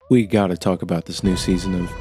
We gotta talk about this new season of...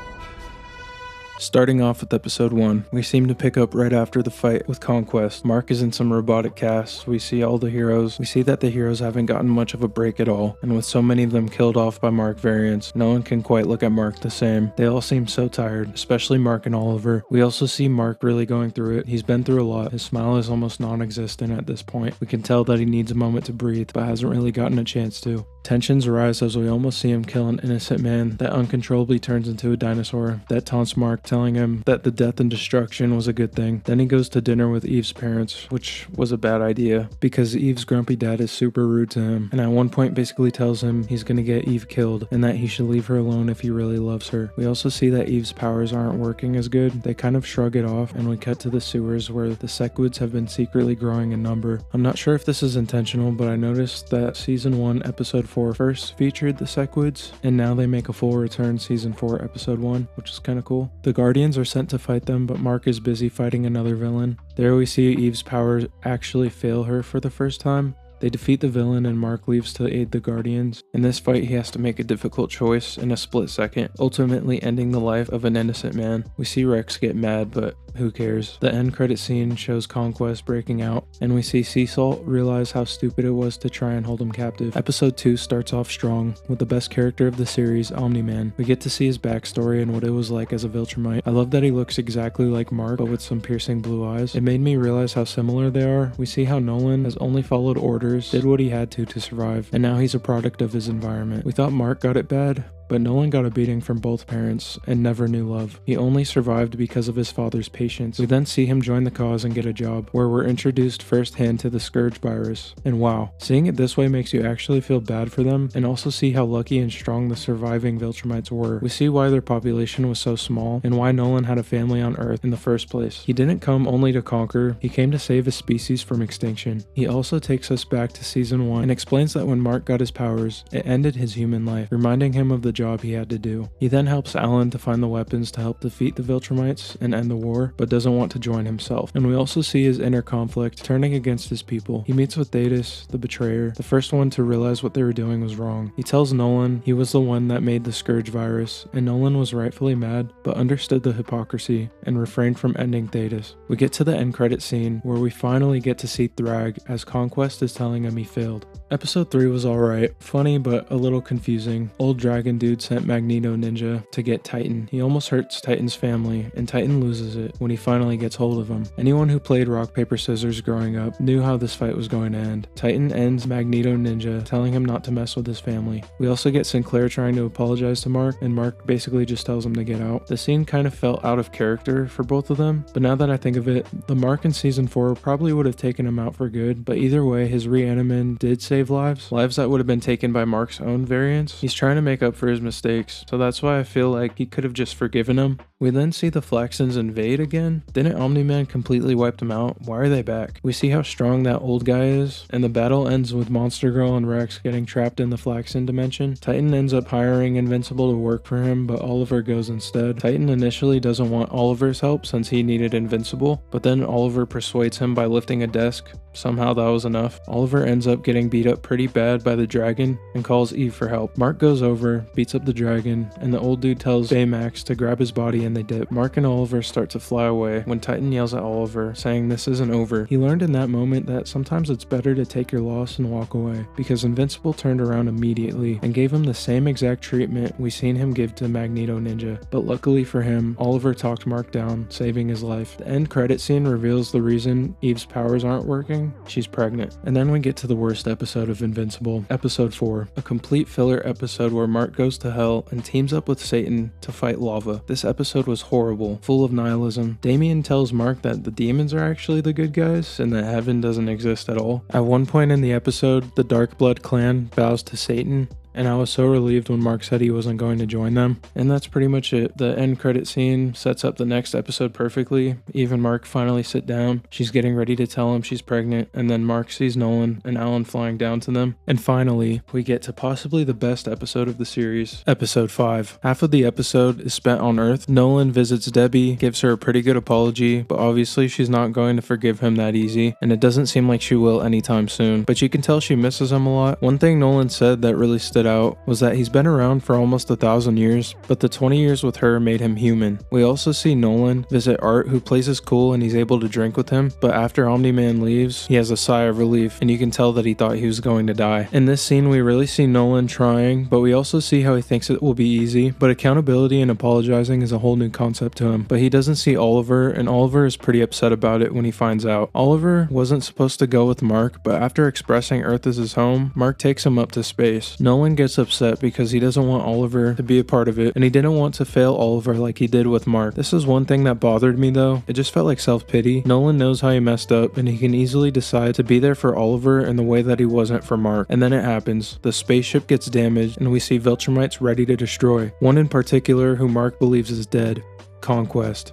Starting off with episode 1, we seem to pick up right after the fight with Conquest. Mark is in some robotic casts, we see all the heroes. We see that the heroes haven't gotten much of a break at all, and with so many of them killed off by Mark variants, no one can quite look at Mark the same. They all seem so tired, especially Mark and Oliver. We also see Mark really going through it. He's been through a lot. His smile is almost non-existent at this point. We can tell that he needs a moment to breathe, but hasn't really gotten a chance to. Tensions rise as we almost see him kill an innocent man that uncontrollably turns into a dinosaur that taunts Mark, telling him that the death and destruction was a good thing. Then he goes to dinner with Eve's parents, which was a bad idea because Eve's grumpy dad is super rude to him, and at one point basically tells him he's gonna get Eve killed and that he should leave her alone if he really loves her. We also see that Eve's powers aren't working as good. They kind of shrug it off, and we cut to the sewers where the Secwoods have been secretly growing in number. I'm not sure if this is intentional, but I noticed that season 1 episode 4 first featured the Secwoods, and now they make a full return season 4 episode 1, which is kind of cool. The Guardians are sent to fight them, but Mark is busy fighting another villain. There we see Eve's powers actually fail her for the first time. They defeat the villain and Mark leaves to aid the Guardians. In this fight, he has to make a difficult choice in a split second, ultimately ending the life of an innocent man. We see Rex get mad, but who cares? The end credit scene shows Conquest breaking out, and we see Sea Salt realize how stupid it was to try and hold him captive. Episode 2 starts off strong, with the best character of the series, Omni-Man. We get to see his backstory and what it was like as a Viltrumite. I love that he looks exactly like Mark, but with some piercing blue eyes. It made me realize how similar they are. We see how Nolan has only followed orders, did what he had to survive, and now he's a product of his environment. We thought Mark got it bad, but Nolan got a beating from both parents and never knew love. He only survived because of his father's patience. We then see him join the cause and get a job, where we're introduced firsthand to the Scourge virus. And wow, seeing it this way makes you actually feel bad for them, and also see how lucky and strong the surviving Viltrumites were. We see why their population was so small, and why Nolan had a family on Earth in the first place. He didn't come only to conquer, he came to save his species from extinction. He also takes us back to season 1 and explains that when Mark got his powers, it ended his human life, reminding him of the job he had to do. He then helps Alan to find the weapons to help defeat the Viltrumites and end the war, but doesn't want to join himself. And we also see his inner conflict, turning against his people. He meets with Thetis, the betrayer, the first one to realize what they were doing was wrong. He tells Nolan he was the one that made the Scourge virus, and Nolan was rightfully mad, but understood the hypocrisy and refrained from ending Thetis. We get to the end credit scene, where we finally get to see Thrag, as Conquest is telling him he failed. Episode 3 was alright, funny but a little confusing. Old dragon dude sent Magneto Ninja to get Titan. He almost hurts Titan's family, and Titan loses it when he finally gets hold of him. Anyone who played rock, paper, scissors growing up knew how this fight was going to end. Titan ends Magneto Ninja, telling him not to mess with his family. We also get Sinclair trying to apologize to Mark, and Mark basically just tells him to get out. The scene kind of felt out of character for both of them, but now that I think of it, the Mark in season 4 probably would have taken him out for good, but either way, his reanimin did save lives that would have been taken by Mark's own variants. He's trying to make up for his mistakes, so that's why I feel like he could have just forgiven him. We then see the Flaxons invade again. Didn't Omni-Man completely wipe them out? Why are they back? We see how strong that old guy is, and the battle ends with Monster Girl and Rex getting trapped in the Flaxon dimension. Titan ends up hiring Invincible to work for him, but Oliver goes instead. Titan initially doesn't want Oliver's help since he needed Invincible, but then Oliver persuades him by lifting a desk. Somehow that was enough. Oliver ends up getting beat up pretty bad by the dragon and calls Eve for help. Mark goes over, beats up the dragon, and the old dude tells Baymax to grab his body and they dip. Mark and Oliver start to fly away when Titan yells at Oliver, saying this isn't over. He learned in that moment that sometimes it's better to take your loss and walk away, because Invincible turned around immediately and gave him the same exact treatment we seen him give to Magneto Ninja. But luckily for him, Oliver talked Mark down, saving his life. The end credit scene reveals the reason Eve's powers aren't working. She's pregnant. And then we get to the worst episode of Invincible, episode 4, a complete filler episode where Mark goes to hell and teams up with Satan to fight lava. This episode was horrible, full of nihilism. Damien tells Mark that the demons are actually the good guys and that heaven doesn't exist at all. At one point in the episode, the Dark Blood clan bows to Satan, and I was so relieved when Mark said he wasn't going to join them. And that's pretty much it. The end credit scene sets up the next episode perfectly. Eve and Mark finally sit down. She's getting ready to tell him she's pregnant, and then Mark sees Nolan and Alan flying down to them. And finally, we get to possibly the best episode of the series, episode 5. Half of the episode is spent on Earth. Nolan visits Debbie, gives her a pretty good apology, but obviously she's not going to forgive him that easy, and it doesn't seem like she will anytime soon. But you can tell she misses him a lot. One thing Nolan said that really stood stood out was that he's been around for almost 1,000 years, but the 20 years with her made him human. We also see Nolan visit Art, who plays his cool and he's able to drink with him, but after Omni-Man leaves, he has a sigh of relief, and you can tell that he thought he was going to die. In this scene, we really see Nolan trying, but we also see how he thinks it will be easy, but accountability and apologizing is a whole new concept to him. But he doesn't see Oliver, and Oliver is pretty upset about it when he finds out. Oliver wasn't supposed to go with Mark, but after expressing Earth as his home, Mark takes him up to space. Nolan gets upset because he doesn't want Oliver to be a part of it, and he didn't want to fail Oliver like he did with Mark. This is one thing that bothered me though. It just felt like self-pity. Nolan knows how he messed up, and he can easily decide to be there for Oliver in the way that he wasn't for Mark. And then it happens. The spaceship gets damaged, and we see Viltrumites ready to destroy. One in particular who Mark believes is dead. Conquest.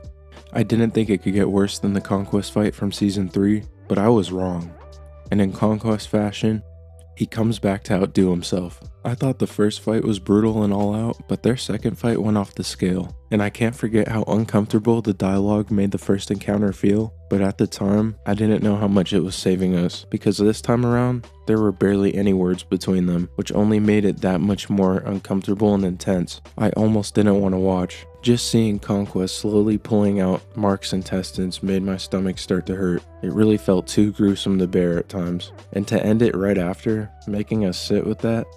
I didn't think it could get worse than the Conquest fight from Season 3, but I was wrong. And in Conquest fashion, he comes back to outdo himself. I thought the first fight was brutal and all out, but their second fight went off the scale. And I can't forget how uncomfortable the dialogue made the first encounter feel, but at the time, I didn't know how much it was saving us, because this time around, there were barely any words between them, which only made it that much more uncomfortable and intense. I almost didn't want to watch. Just seeing Conquest slowly pulling out Mark's intestines made my stomach start to hurt. It really felt too gruesome to bear at times. And to end it right after, making us sit with that,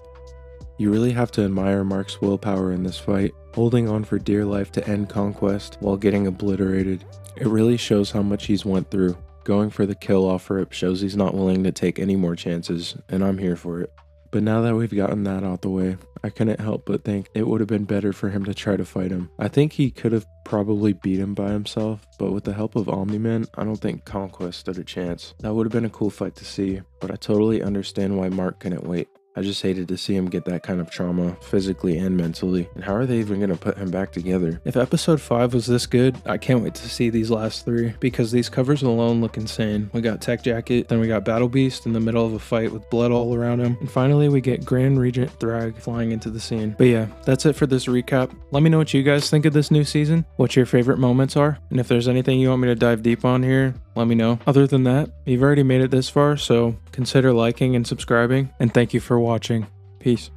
you really have to admire Mark's willpower in this fight, holding on for dear life to end Conquest while getting obliterated. It really shows how much he's went through. Going for the kill off rip shows he's not willing to take any more chances, and I'm here for it. But now that we've gotten that out the way, I couldn't help but think it would have been better for him to try to fight him. I think he could have probably beat him by himself, but with the help of Omni-Man, I don't think Conquest stood a chance. That would have been a cool fight to see, but I totally understand why Mark couldn't wait. I just hated to see him get that kind of trauma, physically and mentally. And how are they even going to put him back together? If episode 5 was this good, I can't wait to see these last 3, because these covers alone look insane. We got Tech Jacket, then we got Battle Beast in the middle of a fight with blood all around him, and finally we get Grand Regent Thrag flying into the scene. But yeah, that's it for this recap. Let me know what you guys think of this new season, what your favorite moments are, and if there's anything you want me to dive deep on here, let me know. Other than that, you've already made it this far, so consider liking and subscribing, and thank you for watching. Peace.